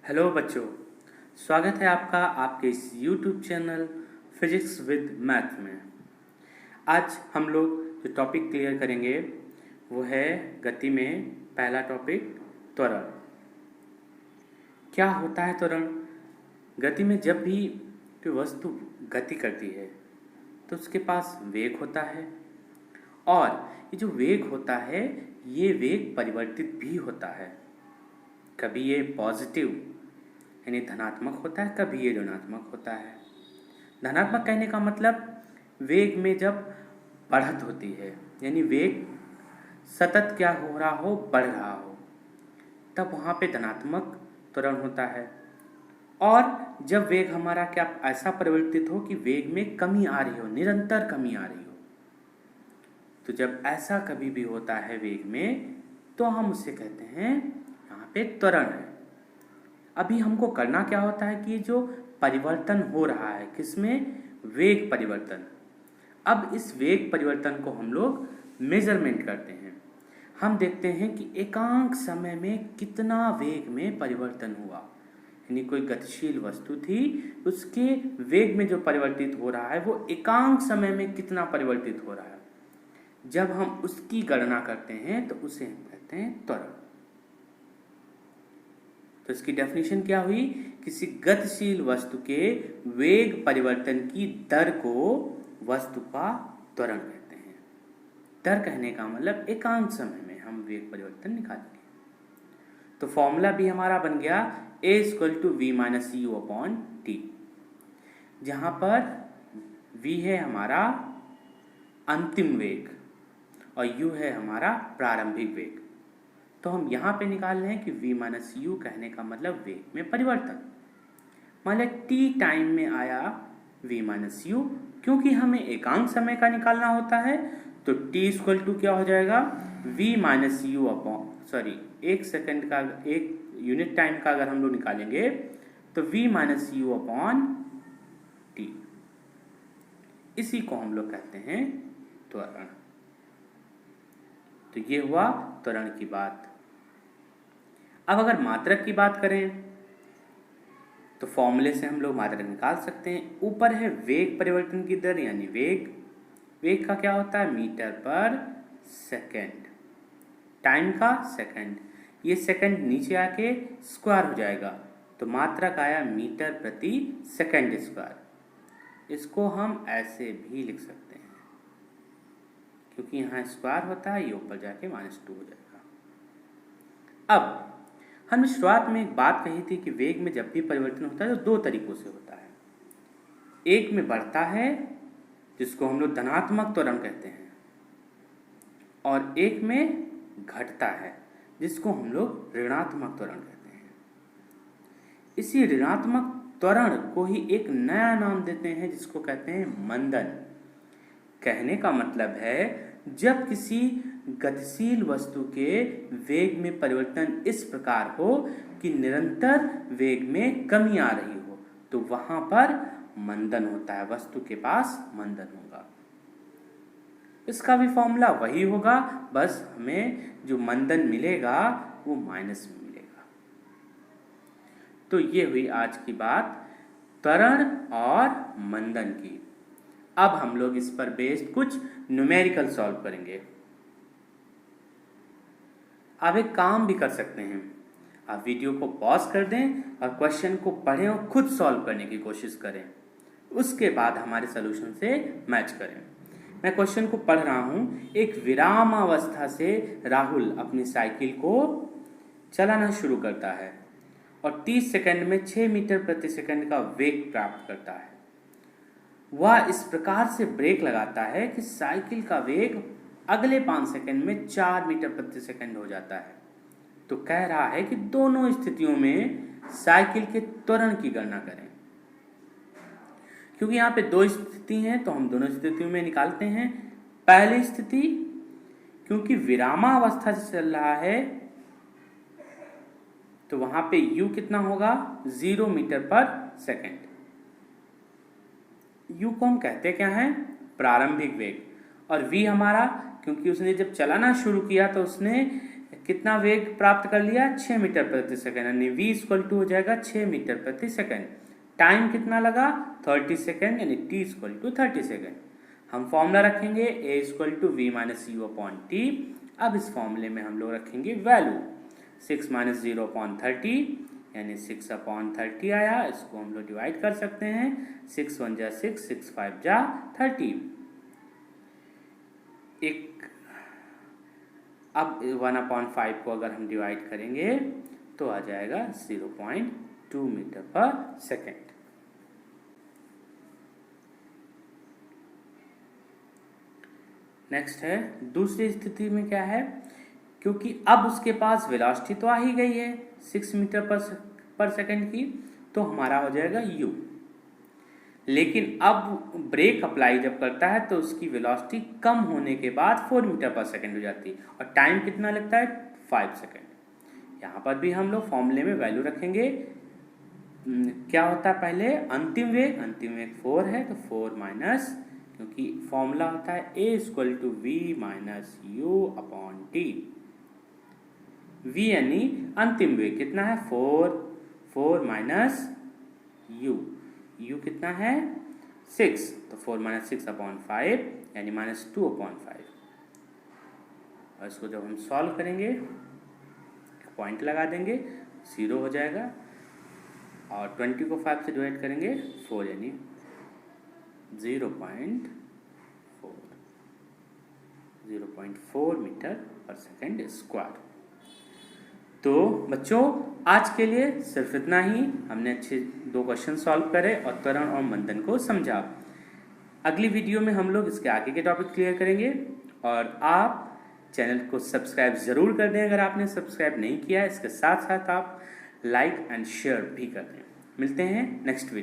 Hello बच्चों, स्वागत है आपका आपके इस YouTube channel physics with math में। आज हम लोग जो टॉपिक क्लियर करेंगे वो है गति में पहला टॉपिक त्वरण। क्या होता है त्वरण? गति में जब भी कोई वस्तु गति करती है तो उसके पास वेग होता है और ये जो वेग होता है ये वेग परिवर्तित भी होता है। कभी ये पॉजिटिव यानी धनात्मक होता है, कभी ये ऋणात्मक होता है। धनात्मक कहने का मतलब वेग में जब बढ़त होती है यानी वेग सतत क्या हो रहा हो, बढ़ रहा हो, तब वहाँ पे धनात्मक त्वरण होता है। और जब वेग हमारा क्या ऐसा परिवर्तित हो कि वेग में कमी आ रही हो, निरंतर कमी आ रही हो, तो जब ऐसा कभी भी होता है वेग में तो हम उसे कहते हैं यहाँ पे त्वरण है। अभी हमको करना क्या होता है कि जो परिवर्तन हो रहा है किसमें, वेग परिवर्तन। अब इस वेग परिवर्तन को हम लोग मेजरमेंट करते हैं। हम देखते हैं कि एकांक समय में कितना वेग में परिवर्तन हुआ, यानी कोई गतिशील वस्तु थी उसके वेग में जो परिवर्तित हो रहा है वो एकांक समय में कितना परिवर्तित हो रहा है। जब हम उसकी गणना करते हैं तो उसे हम कहते हैं त्वरण। तो इसकी डेफिनेशन क्या हुई? किसी गतिशील वस्तु के वेग परिवर्तन की दर को वस्तु का त्वरण कहते हैं। दर कहने का मतलब एकांक समय में हम वेग परिवर्तन निकालेंगे। तो फॉर्मूला भी हमारा बन गया a = v - u/t, जहां पर v है हमारा अंतिम वेग और u है हमारा प्रारंभिक वेग। तो हम यहाँ पे निकाल रहे हैं कि v - u कहने का मतलब वेग में परिवर्तन। मान लिया t टाइम में आया v - u, क्योंकि हमें एकांक समय का निकालना होता है तो t = क्या हो जाएगा, v - u एक सेकंड का, एक यूनिट टाइम का अगर हम लोग निकालेंगे तो v - u/t। इसी को हम लोग कहते हैं त्वरण। तो ये हुआ त्वरण की बात। अब अगर मात्रक की बात करें तो फॉर्मूले से हम लोग मात्रक निकाल सकते हैं। ऊपर है वेग परिवर्तन की दर यानी वेग। वेग का क्या होता है, मीटर पर सेकंड। टाइम का सेकंड, ये सेकंड नीचे आके स्क्वायर हो जाएगा तो मात्रक आया मीटर प्रति सेकंड स्क्वायर। इसको हम ऐसे भी लिख सकते हैं क्योंकि यहाँ स्क्वायर होता है, ये ऊपर जाके -2 हो जाएगा। अब हमने शुरुआत में एक बात कही थी कि वेग में जब भी परिवर्तन होता है तो दो तरीकों से होता है। एक में बढ़ता है जिसको हम लोग धनात्मक त्वरण कहते हैं, और एक में घटता है जिसको हम लोग ऋणात्मक त्वरण कहते हैं। इसी ऋणात्मक त्वरण को ही एक नया नाम देते हैं जिसको कहते हैं मंदन। कहने का मतलब है जब किसी गतिशील वस्तु के वेग में परिवर्तन इस प्रकार हो कि निरंतर वेग में कमी आ रही हो तो वहां पर मंदन होता है, वस्तु के पास मंदन होगा। इसका भी फॉर्मूला वही होगा, बस हमें जो मंदन मिलेगा वो माइनस में मिलेगा। तो ये हुई आज की बात त्वरण और मंदन की। अब हम लोग इस पर बेस्ड कुछ न्यूमेरिकल सॉल्व करेंगे। आप एक काम भी कर सकते हैं, आप वीडियो को पॉज कर दें और क्वेश्चन को पढ़ें और खुद सॉल्व करने की कोशिश करें, उसके बाद हमारे सॉल्यूशन से मैच करें। मैं क्वेश्चन को पढ़ रहा हूँ। एक विरामावस्था से राहुल अपनी साइकिल को चलाना शुरू करता है और 30 सेकंड में 6 मीटर प्रति सेकंड का वेग प्राप्त करता है। वह इस प्रकार से ब्रेक लगाता है कि साइकिल का वेग अगले 5 सेकंड में 4 मीटर प्रति सेकंड हो जाता है। तो कह रहा है कि दोनों स्थितियों में साइकिल के त्वरण की गणना करें। क्योंकि यहाँ पे दो स्थिति हैं तो हम दोनों स्थितियों में निकालते हैं। पहली स्थिति, क्योंकि विरामावस्था से चल रहा है तो वहां पे u कितना होगा, 0 मीटर पर सेकंड। u को हम कहते क्या है, प्रारंभिक वेग, और v हमारा, क्योंकि उसने जब चलाना शुरू किया तो उसने कितना वेग प्राप्त कर लिया, 6 मीटर प्रति सेकंड, यानी v इक्वल टू हो जाएगा 6 मीटर प्रति सेकंड। टाइम कितना लगा, 30 सेकंड, यानी t इक्वल टू 30 सेकंड। हम फॉर्मूला रखेंगे a equal to v minus u upon t. अब इस फॉर्मूले में हम लोग रखेंगे वैल्यू 6 माइनस 0 अपॉन 30, यानी 6 अपॉन 30 आया। इसको हम लोग डिवाइड कर सकते हैं, 6 1 जा 6, 6 5 जा 30। अब 1/5 को अगर हम डिवाइड करेंगे तो आ जाएगा 0.2 मीटर पर सेकेंड। नेक्स्ट है दूसरी स्थिति में क्या है, क्योंकि अब उसके पास वेलोसिटी तो आ ही गई है 6 मीटर पर सेकेंड की, तो हमारा हो जाएगा u। लेकिन अब ब्रेक अप्लाई जब करता है तो उसकी वेलोसिटी कम होने के बाद 4 मीटर पर सेकेंड हो जाती है, और टाइम कितना लगता है, 5 सेकेंड। यहाँ पर भी हम लोग फॉर्मूले में वैल्यू रखेंगे। क्या होता है, पहले अंतिम वेग 4 है, तो 4 माइनस, क्योंकि फॉर्मूला होता है a equal to v minus u upon t. v यानी अंतिम वेग कितना है, 4 माइनस u कितना है, 6, तो 4 माइनस 6 अपॉन 5, यानी माइनस 2 अपॉन 5। और इसको जब हम सॉल्व करेंगे, पॉइंट लगा देंगे, 0 हो जाएगा, और 20 को 5 से डिवाइड करेंगे 4, यानी 0.4 मीटर पर सेकेंड स्क्वायर। तो बच्चों आज के लिए सिर्फ इतना ही। हमने अच्छे 2 क्वेश्चन सॉल्व करे और त्वरण और मंदन को समझा। अगली वीडियो में हम लोग इसके आगे के टॉपिक क्लियर करेंगे, और आप चैनल को सब्सक्राइब ज़रूर कर दें अगर आपने सब्सक्राइब नहीं किया है। इसके साथ साथ आप लाइक एंड शेयर भी कर दें। मिलते हैं नेक्स्ट वीडियो।